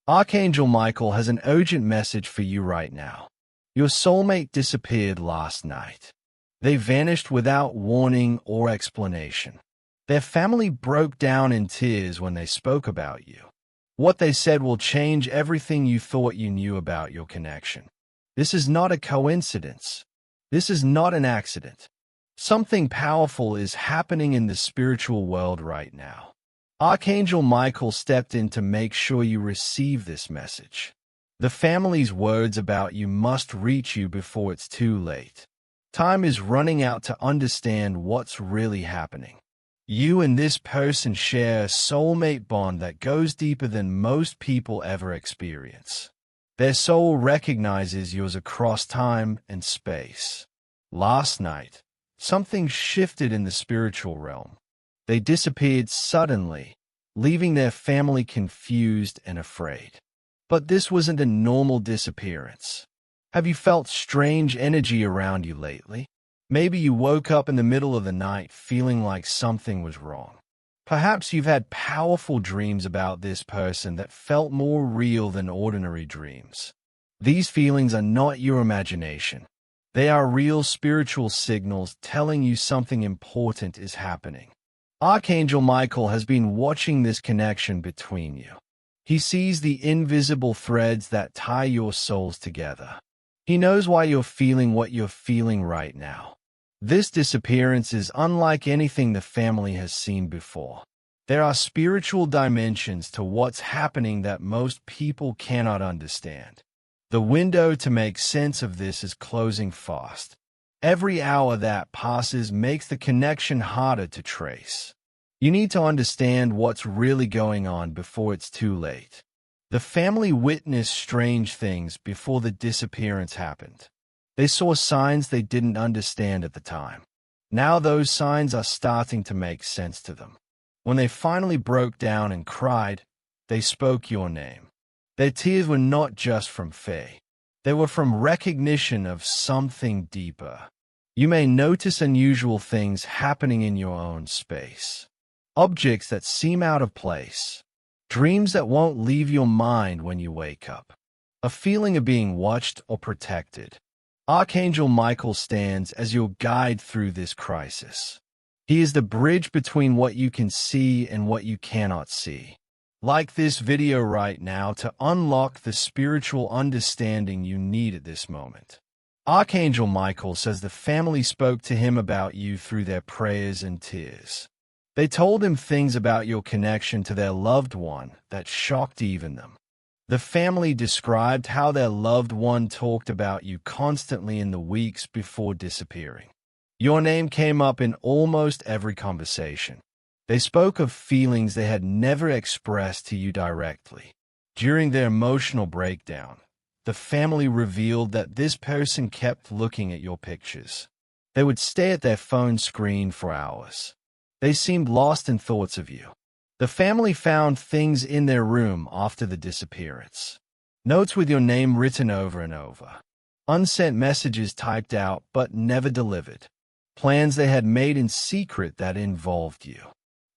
Archangel Michael has an urgent message for you right now. Your soulmate disappeared last night. They vanished without warning or explanation. Their family broke down in tears when they spoke about you. What they said will change everything you thought you knew about your connection. This is not a coincidence. This is not an accident. Something powerful is happening in the spiritual world right now. Archangel Michael stepped in to make sure you receive this message. The family's words about you must reach you before it's too late. Time is running out to understand what's really happening. You and this person share a soulmate bond that goes deeper than most people ever experience. Their soul recognizes yours across time and space. Last night, something shifted in the spiritual realm. They disappeared suddenly, leaving their family confused and afraid. But this wasn't a normal disappearance. Have you felt strange energy around you lately? Maybe you woke up in the middle of the night feeling like something was wrong. Perhaps you've had powerful dreams about this person that felt more real than ordinary dreams. These feelings are not your imagination. They are real spiritual signals telling you something important is happening. Archangel Michael has been watching this connection between you. He sees the invisible threads that tie your souls together. He knows why you're feeling what you're feeling right now. This disappearance is unlike anything the family has seen before. There are spiritual dimensions to what's happening that most people cannot understand. The window to make sense of this is closing fast. Every hour that passes makes the connection harder to trace. You need to understand what's really going on before it's too late. The family witnessed strange things before the disappearance happened. They saw signs they didn't understand at the time. Now those signs are starting to make sense to them. When they finally broke down and cried, they spoke your name. Their tears were not just from fear. They were from recognition of something deeper. You may notice unusual things happening in your own space. Objects that seem out of place. Dreams that won't leave your mind when you wake up. A feeling of being watched or protected. Archangel Michael stands as your guide through this crisis. He is the bridge between what you can see and what you cannot see. Like this video right now to unlock the spiritual understanding you need at this moment. Archangel Michael says the family spoke to him about you through their prayers and tears. They told him things about your connection to their loved one that shocked even them. The family described how their loved one talked about you constantly in the weeks before disappearing. Your name came up in almost every conversation. They spoke of feelings they had never expressed to you directly. During their emotional breakdown, the family revealed that this person kept looking at your pictures. They would stare at their phone screen for hours. They seemed lost in thoughts of you. The family found things in their room after the disappearance. Notes with your name written over and over. Unsent messages typed out but never delivered. Plans they had made in secret that involved you.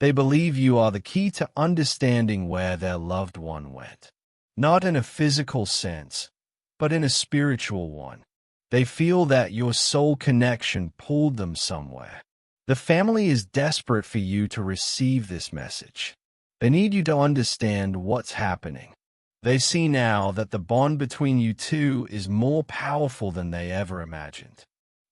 They believe you are the key to understanding where their loved one went. Not in a physical sense, but in a spiritual one. They feel that your soul connection pulled them somewhere. The family is desperate for you to receive this message. They need you to understand what's happening. They see now that the bond between you two is more powerful than they ever imagined.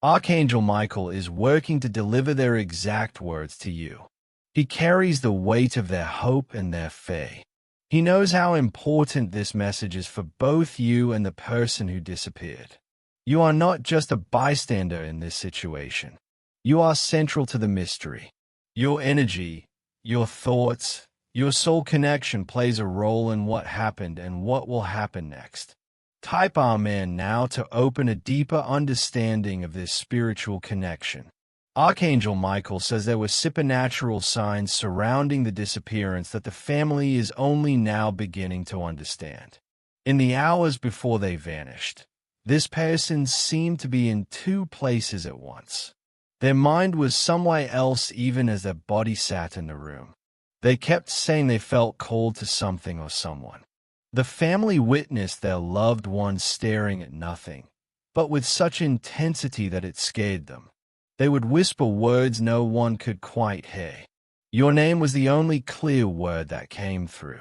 Archangel Michael is working to deliver their exact words to you. He carries the weight of their hope and their faith. He knows how important this message is for both you and the person who disappeared. You are not just a bystander in this situation. You are central to the mystery. Your energy, your thoughts, your soul connection plays a role in what happened and what will happen next. Type Amen now to open a deeper understanding of this spiritual connection. Archangel Michael says there were supernatural signs surrounding the disappearance that the family is only now beginning to understand. In the hours before they vanished, this person seemed to be in two places at once. Their mind was somewhere else even as their body sat in the room. They kept saying they felt called to something or someone. The family witnessed their loved one staring at nothing, but with such intensity that it scared them. They would whisper words no one could quite hear. Your name was the only clear word that came through.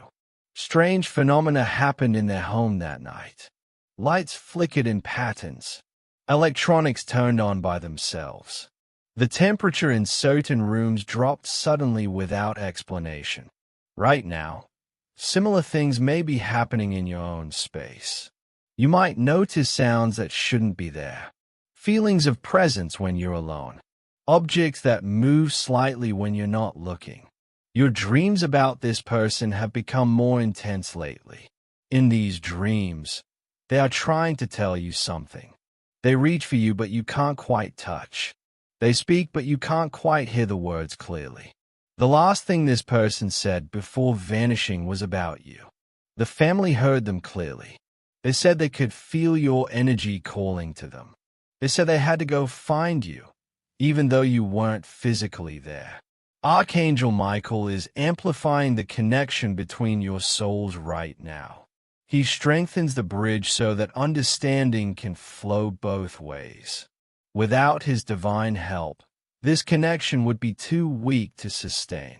Strange phenomena happened in their home that night. Lights flickered in patterns. Electronics turned on by themselves. The temperature in certain rooms dropped suddenly without explanation. Right now, similar things may be happening in your own space. You might notice sounds that shouldn't be there. Feelings of presence when you're alone. Objects that move slightly when you're not looking. Your dreams about this person have become more intense lately. In these dreams, they are trying to tell you something. They reach for you, but you can't quite touch. They speak, but you can't quite hear the words clearly. The last thing this person said before vanishing was about you. The family heard them clearly. They said they could feel your energy calling to them. They said they had to go find you, even though you weren't physically there. Archangel Michael is amplifying the connection between your souls right now. He strengthens the bridge so that understanding can flow both ways. Without his divine help, this connection would be too weak to sustain.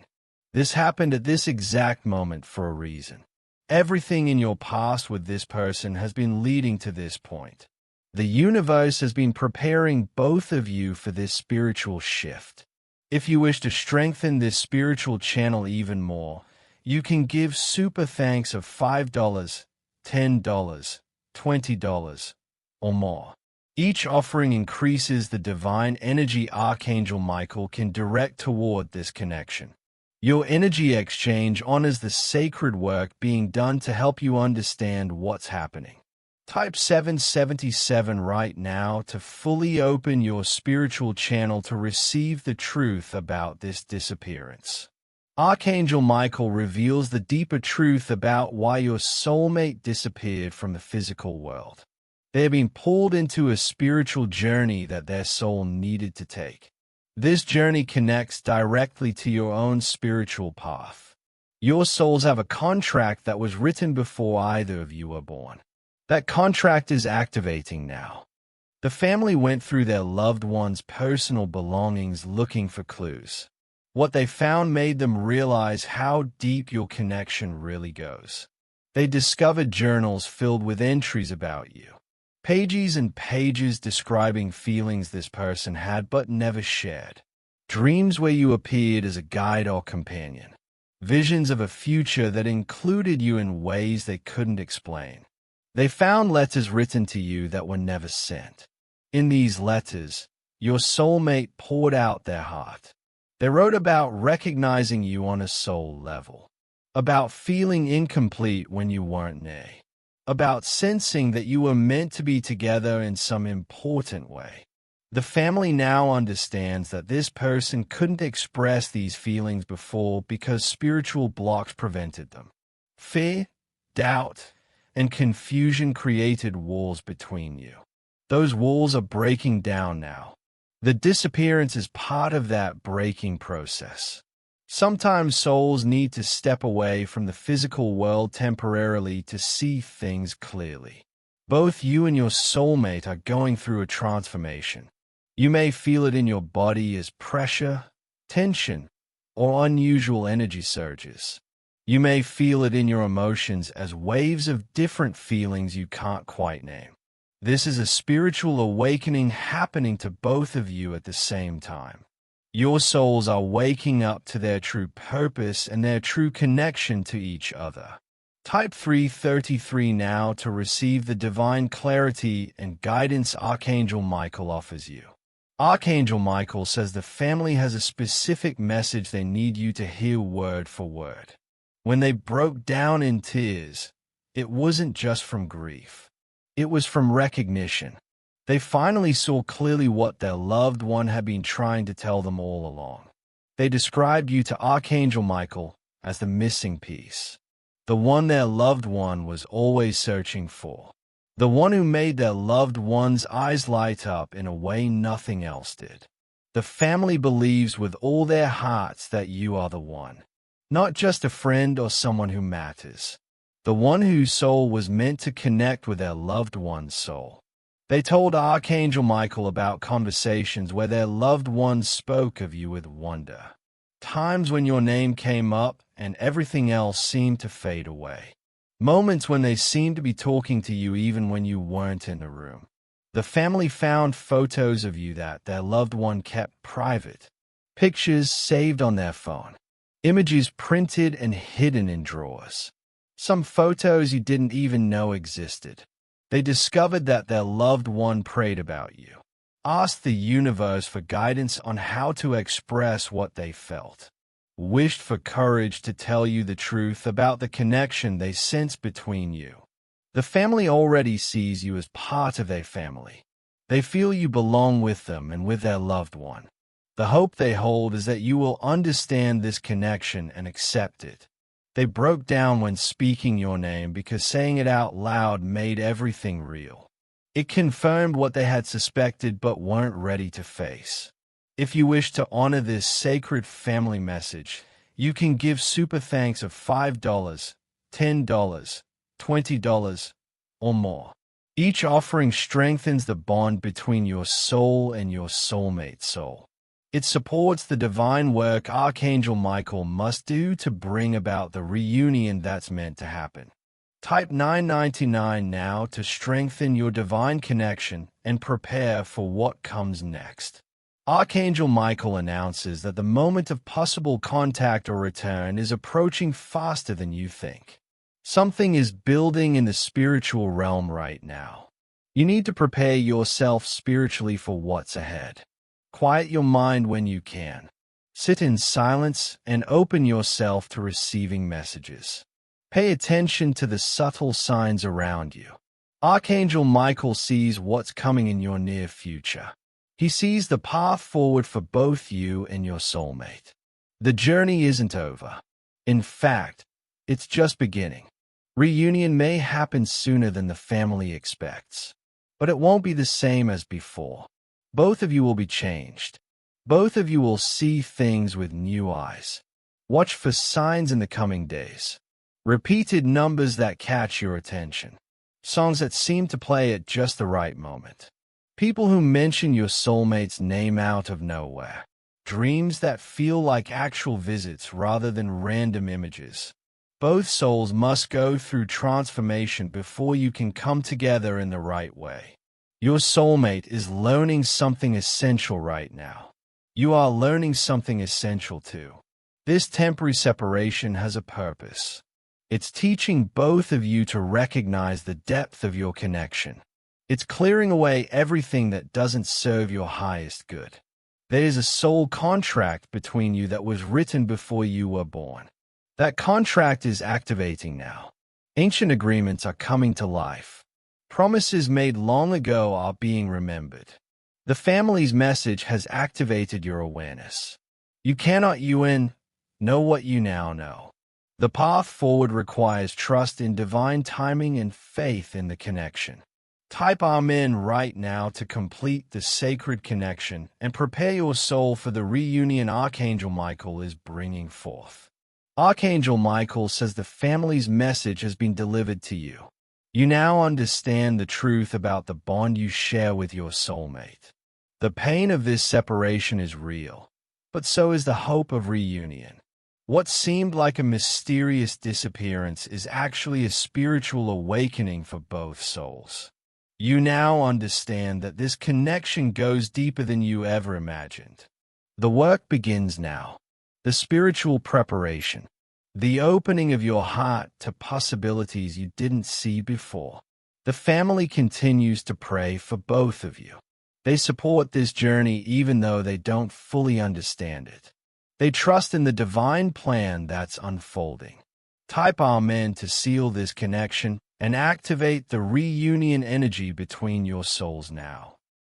This happened at this exact moment for a reason. Everything in your past with this person has been leading to this point. The universe has been preparing both of you for this spiritual shift. If you wish to strengthen this spiritual channel even more, you can give super thanks of $5, $10, $20, or more. Each offering increases the divine energy Archangel Michael can direct toward this connection. Your energy exchange honors the sacred work being done to help you understand what's happening. Type 777 right now to fully open your spiritual channel to receive the truth about this disappearance. Archangel Michael reveals the deeper truth about why your soulmate disappeared from the physical world. They have been pulled into a spiritual journey that their soul needed to take. This journey connects directly to your own spiritual path. Your souls have a contract that was written before either of you were born. That contract is activating now. The family went through their loved one's personal belongings looking for clues. What they found made them realize how deep your connection really goes. They discovered journals filled with entries about you. Pages and pages describing feelings this person had but never shared. Dreams where you appeared as a guide or companion. Visions of a future that included you in ways they couldn't explain. They found letters written to you that were never sent. In these letters, your soulmate poured out their heart. They wrote about recognizing you on a soul level, about feeling incomplete when you weren't near, about sensing that you were meant to be together in some important way. The family now understands that this person couldn't express these feelings before because spiritual blocks prevented them. Fear, doubt, and confusion created walls between you. Those walls are breaking down now. The disappearance is part of that breaking process. Sometimes souls need to step away from the physical world temporarily to see things clearly. Both you and your soulmate are going through a transformation. You may feel it in your body as pressure, tension, or unusual energy surges. You may feel it in your emotions as waves of different feelings you can't quite name. This is a spiritual awakening happening to both of you at the same time. Your souls are waking up to their true purpose and their true connection to each other. Type 333 now to receive the divine clarity and guidance Archangel Michael offers you. Archangel Michael says the family has a specific message they need you to hear word for word. When they broke down in tears, it wasn't just from grief. It was from recognition. They finally saw clearly what their loved one had been trying to tell them all along. They described you to Archangel Michael as the missing piece, the one their loved one was always searching for, the one who made their loved one's eyes light up in a way nothing else did. The family believes with all their hearts that you are the one, not just a friend or someone who matters. the one whose soul was meant to connect with their loved one's soul. They told Archangel Michael about conversations where their loved ones spoke of you with wonder. Times when your name came up and everything else seemed to fade away. Moments when they seemed to be talking to you even when you weren't in the room. The family found photos of you that their loved one kept private. Pictures saved on their phone. Images printed and hidden in drawers. Some photos you didn't even know existed. They discovered that their loved one prayed about you, asked the universe for guidance on how to express what they felt, wished for courage to tell you the truth about the connection they sense between you. The family already sees you as part of their family. They feel you belong with them and with their loved one. The hope they hold is that you will understand this connection and accept it. They broke down when speaking your name because saying it out loud made everything real. It confirmed what they had suspected but weren't ready to face. If you wish to honor this sacred family message, you can give super thanks of $5, $10, $20, or more. Each offering strengthens the bond between your soul and your soulmate's soul. It supports the divine work Archangel Michael must do to bring about the reunion that's meant to happen. Type $9.99 now to strengthen your divine connection and prepare for what comes next. Archangel Michael announces that the moment of possible contact or return is approaching faster than you think. Something is building in the spiritual realm right now. You need to prepare yourself spiritually for what's ahead. Quiet your mind when you can. Sit in silence and open yourself to receiving messages. Pay attention to the subtle signs around you. Archangel Michael sees what's coming in your near future. He sees the path forward for both you and your soulmate. The journey isn't over. In fact, it's just beginning. Reunion may happen sooner than the family expects, but it won't be the same as before. Both of you will be changed. Both of you will see things with new eyes. Watch for signs in the coming days. Repeated numbers that catch your attention. Songs that seem to play at just the right moment. People who mention your soulmate's name out of nowhere. Dreams that feel like actual visits rather than random images. Both souls must go through transformation before you can come together in the right way. Your soulmate is learning something essential right now. You are learning something essential too. This temporary separation has a purpose. It's teaching both of you to recognize the depth of your connection. It's clearing away everything that doesn't serve your highest good. There is a soul contract between you that was written before you were born. That contract is activating now. Ancient agreements are coming to life. Promises made long ago are being remembered. The family's message has activated your awareness. You cannot know what you now know. The path forward requires trust in divine timing and faith in the connection. Type Amen right now to complete the sacred connection and prepare your soul for the reunion Archangel Michael is bringing forth. Archangel Michael says the family's message has been delivered to you. You now understand the truth about the bond you share with your soulmate. The pain of this separation is real, but so is the hope of reunion. What seemed like a mysterious disappearance is actually a spiritual awakening for both souls. You now understand that this connection goes deeper than you ever imagined. The work begins now. The spiritual preparation. The opening of your heart to possibilities you didn't see before. The family continues to pray for both of you. They support this journey even though they don't fully understand it. They trust in the divine plan that's unfolding. Type Amen to seal this connection and activate the reunion energy between your souls now.